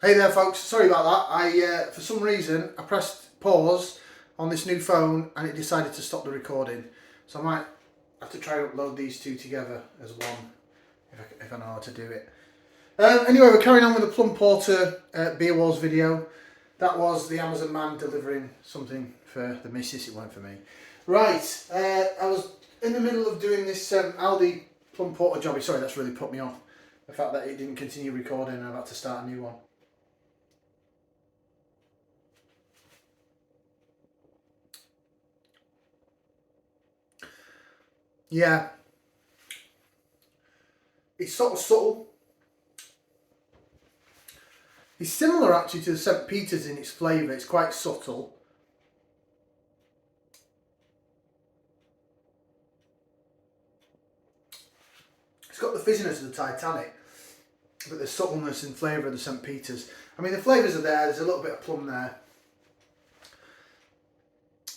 Hey there folks, sorry about that. For some reason I pressed pause on this new phone and it decided to stop the recording. So I might have to try to upload these two together as one if I know how to do it. Anyway, we're carrying on with the Plum Porter Beer Wars video. That was the Amazon man delivering something for the missus, it weren't for me. Right, I was in the middle of doing this Aldi Plum Porter jobby. Sorry, that's really put me off. The fact that it didn't continue recording and I've had to start a new one. Yeah, it's sort of subtle. It's similar actually to the St. Peter's in its flavour, it's quite subtle. It's got the fizziness of the Titanic, but the subtleness and flavour of the St. Peter's. I mean, the flavours are there, there's a little bit of plum there.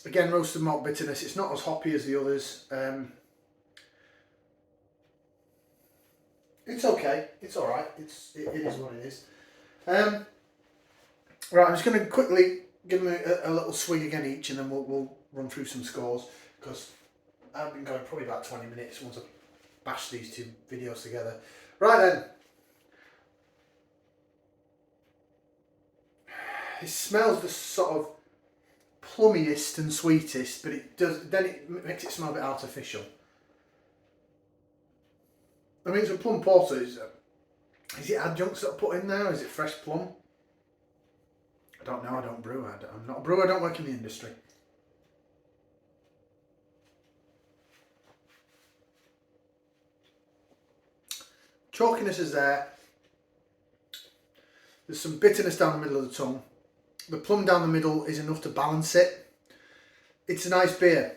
Again, roasted malt bitterness, it's not as hoppy as the others. It's okay, it's alright, it is what it is. Right, I'm just going to quickly give them a little swig again each and then we'll run through some scores, because I've been going probably about 20 minutes once I bash these two videos together. Right then. It smells the sort of plummiest and sweetest, but it makes it smell a bit artificial. I mean, it's a Plum Porter. Is it adjuncts that are put in there? Is it fresh plum? I don't know. I don't brew. I'm not a brewer. I don't work in the industry. Chalkiness is there. There's some bitterness down the middle of the tongue. The plum down the middle is enough to balance it. It's a nice beer.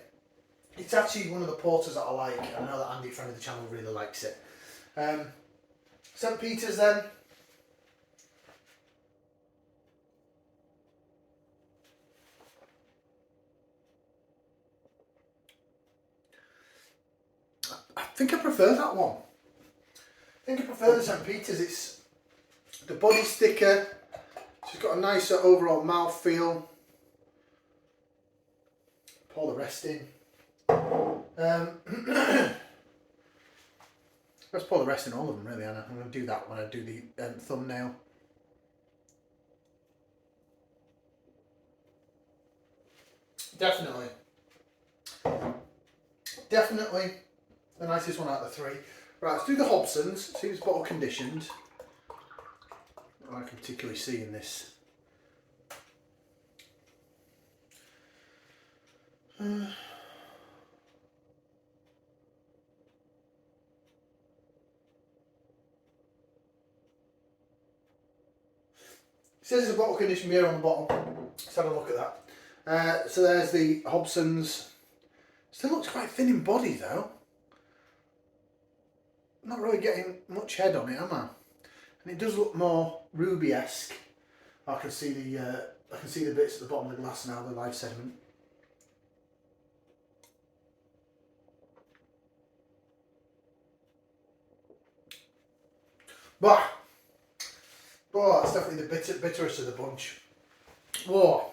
It's actually one of the porters that I like. I know that Andy, friend of the channel, really likes it. St. Peter's then. I think I prefer that one. I think I prefer the St. Peter's. The body's thicker. It's got a nicer overall mouth feel. Pour the rest in. Let's pour the rest in all of them, really, Anna. I'm going to do that when I do the thumbnail. Definitely the nicest one out of the three. Right, let's do the Hobsons. See if it's bottle conditioned. I can particularly see in this. It says it's a bottle conditioned beer on the bottle. Let's have a look at that. So there's the Hobsons. Still looks quite thin in body though. Not really getting much head on it, am I? And it does look more ruby-esque. I can see the bits at the bottom of the glass now, the live sediment. But oh, that's definitely the bitterest of the bunch. Whoa.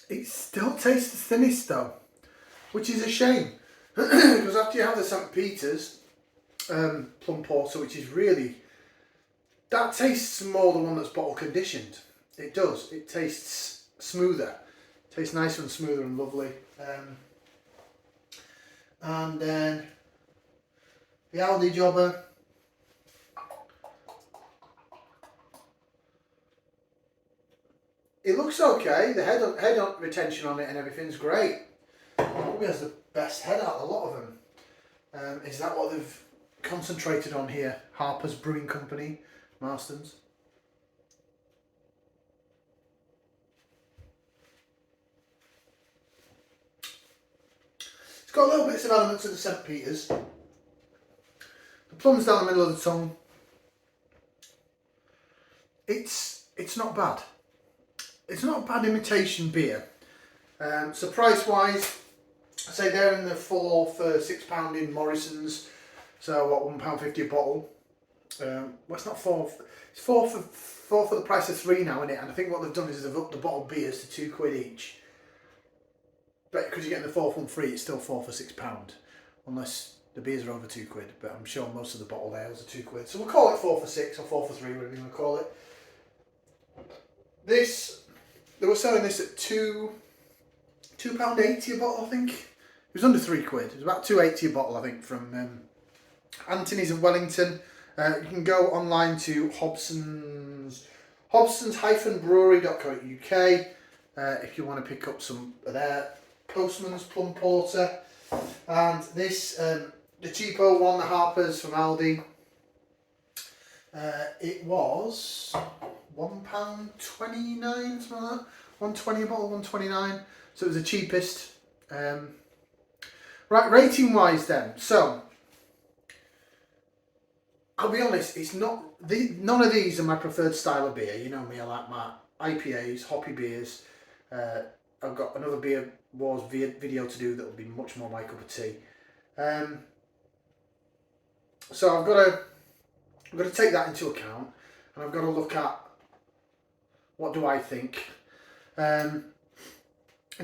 It still tastes the thinnest though, which is a shame. Because after you have the St. Peter's Plum Porter, which is really, that tastes more the one that's bottle conditioned. It does. It tastes smoother. It tastes nicer and smoother and lovely. And then the Aldi jobber. It looks okay. The head on retention on it and everything's great. Probably has the best head out of a lot of them. Is that what they've concentrated on here? Harper's Brewing Company, Marston's. It's got little bits of elements of the St. Peter's. The plum's down the middle of the tongue. It's not bad. It's not a bad imitation beer. So price wise, I say they're in the 4 for £6 in Morrison's. So what, £1.50 a bottle. Well, it's not four. It's four for the price of three now, isn't it? And I think what they've done is they've upped the bottle beers to £2 each. But because you're getting the fourth one free, it's still four for £6, unless the beers are over £2. But I'm sure most of the bottled ales are £2. So we'll call it 4 for 6 or 4 for 3, whatever you want to call it. This, they were selling this at £2.80 a bottle, I think. It was under £3. It was about £2.80 a bottle, I think, from Anthony's in Wellington. You can go online to Hobsons-brewery.co.uk if you want to pick up some of their Postman's Plum Porter. And this, the cheapo one, the Harper's from Aldi, it was £1.29, something like that. £1.20 a bottle, £1.29. So it was the cheapest. Right, rating wise then. So I'll be honest, it's not none of these are my preferred style of beer. You know me, I like my IPAs, hoppy beers. I've got another beer wars video to do that will be much more my cup of tea. So I've got to take that into account, and I've got to look at what do I think. In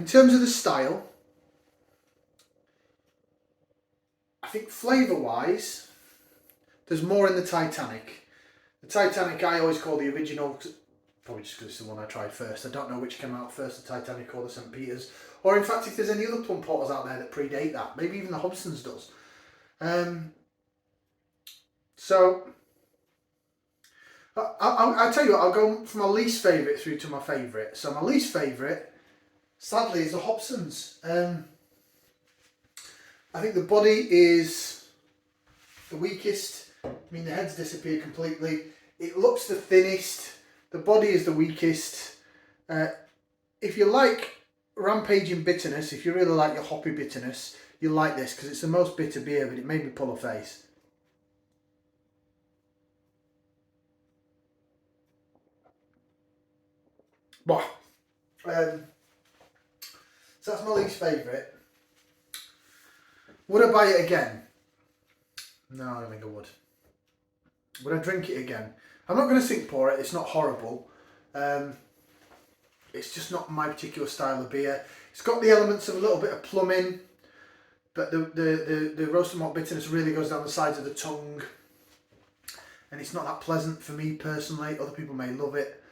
terms of the style, I think flavour wise, there's more in the Titanic. The Titanic I always call the original, probably just because it's the one I tried first. I don't know which came out first, the Titanic or the St. Peter's. Or in fact, if there's any other Plum Porters out there that predate that. Maybe even the Hobson's does. So, I'll tell you what, I'll go from my least favourite through to my favourite. So my least favourite, sadly, is the Hobson's. I think the body is the weakest. I mean, the head's disappeared completely. It looks the thinnest. The body is the weakest. If you like rampaging bitterness, if you really like your hoppy bitterness, you'll like this because it's the most bitter beer, but it made me pull a face. Bah. So that's my least favourite. Would I buy it again? No, I don't think I would. Would I drink it again? I'm not going to sink pour it. It's not horrible. It's just not my particular style of beer. It's got the elements of a little bit of plum in, but the roasted malt bitterness really goes down the sides of the tongue, and it's not that pleasant for me personally. Other people may love it.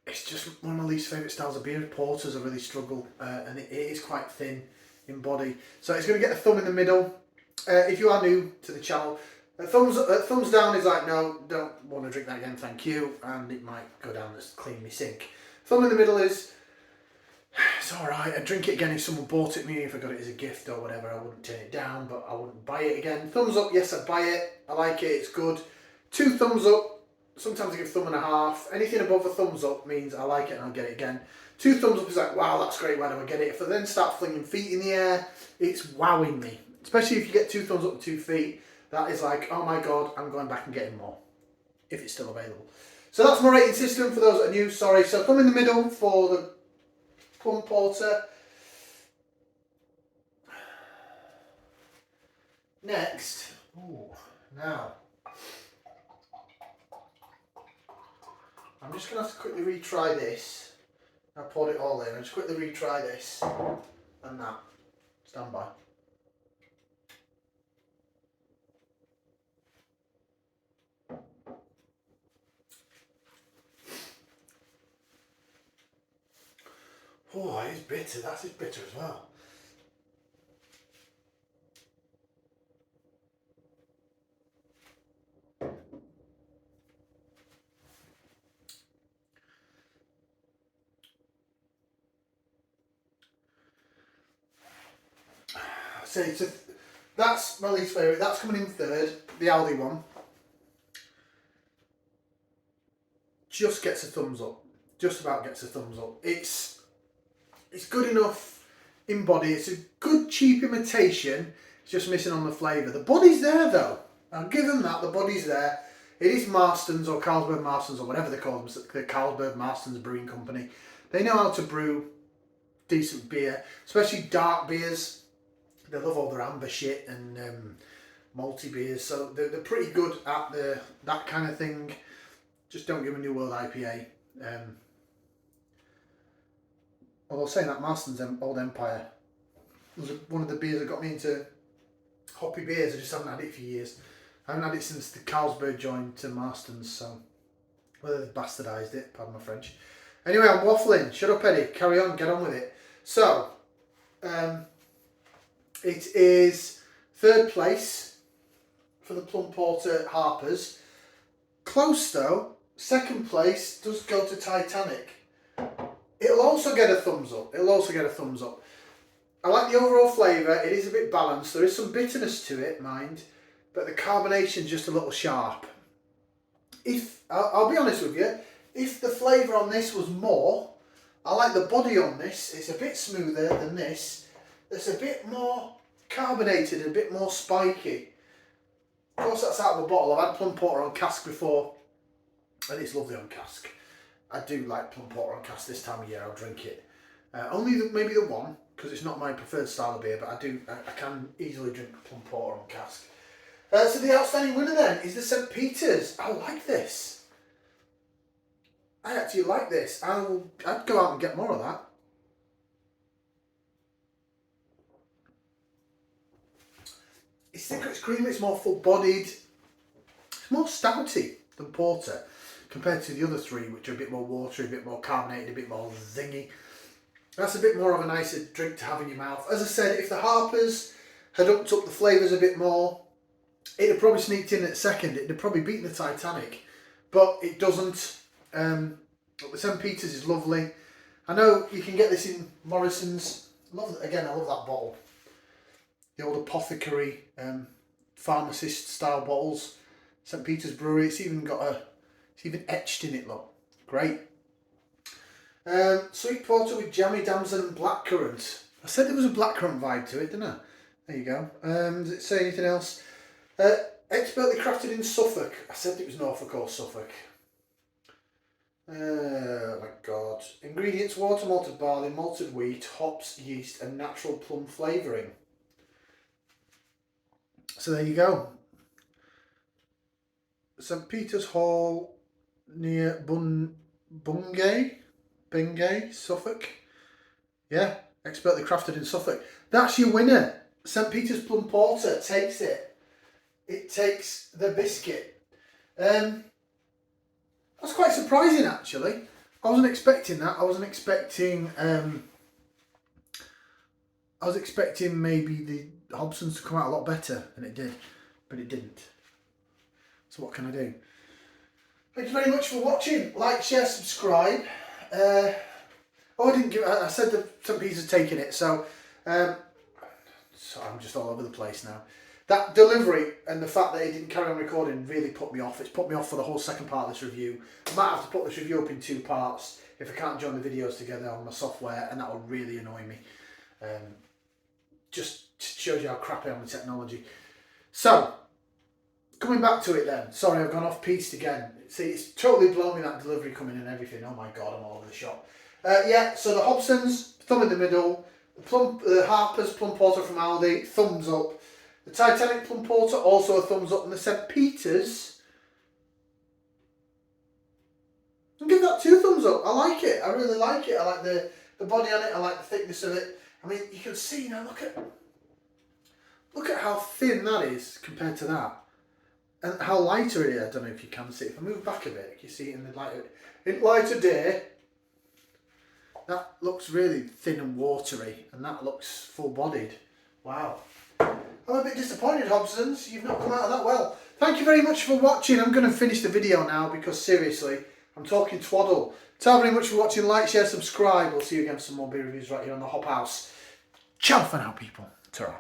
It's just one of my least favourite styles of beer. Porters I really struggle, and it is quite thin in body. So it's going to get a thumb in the middle. If you are new to the channel, thumbs down is like, no, don't want to drink that again, thank you, and it might go down as clean me sink. Thumb in the middle is, it's alright, I'd drink it again if someone bought it me, if I got it as a gift or whatever. I wouldn't turn it down, but I wouldn't buy it again. Thumbs up, yes, I'd buy it, I like it, it's good. 2 thumbs up, sometimes I give thumb and a half. Anything above a thumbs up means I like it and I'll get it again. 2 thumbs up is like, wow, that's great, why do I get it? If I then start flinging feet in the air, it's wowing me. Especially if you get 2 thumbs up and 2 feet, that is like, oh my god, I'm going back and getting more, if it's still available. So that's my rating system for those that are new, sorry. So thumb in the middle for the Plum Porter. Next, now, I'm just going to have to quickly retry this. I poured it all in, I'll just quickly retry this and that. Stand by. Oh, it is bitter. That is bitter as well. So that's my least favourite. That's coming in third. The Aldi one. Just gets a thumbs up. Just about gets a thumbs up. It's good enough in body. It's a good cheap imitation. It's just missing on the flavour. The body's there though. I'll give them that. The body's there. It is Marston's or Carlsberg Marston's or whatever they call them. The Carlsberg Marston's Brewing Company. They know how to brew decent beer, especially dark beers. They love all their amber shit and malty beers. So they're pretty good at that kind of thing. Just don't give them a New World IPA. Although saying that, Marston's Old Empire was one of the beers that got me into hoppy beers. I just haven't had it for years. I haven't had it since the Carlsberg joined to Marston's, so whether they've bastardised it, pardon my French. Anyway, I'm waffling. Shut up, Eddie. Carry on, get on with it. So, it is 3rd place for the Plum Porter Harpers. Close though, 2nd place does go to Titanic. It'll also get a thumbs up. I like the overall flavour. It is a bit balanced. There is some bitterness to it, mind, but the carbonation's just a little sharp. I'll be honest with you, if the flavour on this was more, I like the body on this. It's a bit smoother than this. It's a bit more carbonated, a bit more spiky. Of course, that's out of a bottle. I've had Plum Porter on cask before, and it's lovely on cask. I do like Plum Porter on cask this time of year. I'll drink it. Maybe the one, because it's not my preferred style of beer, but I can easily drink Plum Porter on cask. So the outstanding winner then is the St. Peter's. I like this. I actually like this. I'd go out and get more of that. It's thicker, it's creamy, it's more full-bodied. It's more stouty than porter compared to the other three, which are a bit more watery, a bit more carbonated, a bit more zingy. That's a bit more of a nicer drink to have in your mouth. As I said, if the Harpers had upped up the flavours a bit more, it'd have probably sneaked in at 2nd. It'd have probably beaten the Titanic, but it doesn't. The St. Peter's is lovely. I know you can get this in Morrison's. I love that bottle. The old apothecary, pharmacist style bottles. St. Peter's Brewery. It's even etched in it. Look, great. Sweet porter with jammy damson and blackcurrant. I said there was a blackcurrant vibe to it, didn't I? There you go. Does it say anything else? Expertly crafted in Suffolk. I said it was Norfolk or Suffolk. Oh my god. Ingredients: water, malted barley, malted wheat, hops, yeast and natural plum flavouring. So there you go. St. Peter's Hall near Bungay, Suffolk. Yeah, expertly crafted in Suffolk. That's your winner. St. Peter's Plum Porter takes it. It takes the biscuit. That's quite surprising, actually. I wasn't expecting that. I was expecting maybe the Hobsons to come out a lot better than it did, but it didn't. So what can I do? Thank you very much for watching. Like, share, subscribe. I said that St. Peter's taking it, so I'm just all over the place now. That delivery and the fact that it didn't carry on recording really put me off. It's put me off for the whole second part of this review. I might have to put this review up in 2 parts if I can't join the videos together on my software, and that will really annoy me. Just shows you how crap I am with technology. So, coming back to it then. Sorry, I've gone off piste again. See, it's totally blown me, that delivery coming and everything. Oh my god, I'm all over the shop. Yeah, so the Hobsons, thumb in the middle. The Harper's Plum Porter from Aldi, thumbs up. The Titanic Plum Porter, also a thumbs up. And the St. Peter's, I'll give that 2 thumbs up. I like it. I really like it. I like the body on it. I like the thickness of it. I mean, you can see now, look at how thin that is compared to that. And how lighter it is. I don't know if you can see it. If I move back a bit, you see it in the lighter day. That looks really thin and watery, and that looks full-bodied. Wow. I'm a bit disappointed, Hobsons. You've not come out of that well. Thank you very much for watching. I'm going to finish the video now because, seriously, I'm talking twaddle. Thank you very much for watching. Like, share, subscribe. We'll see you again for some more beer reviews right here on the Hop House. Ciao for now, people. Ta-ra.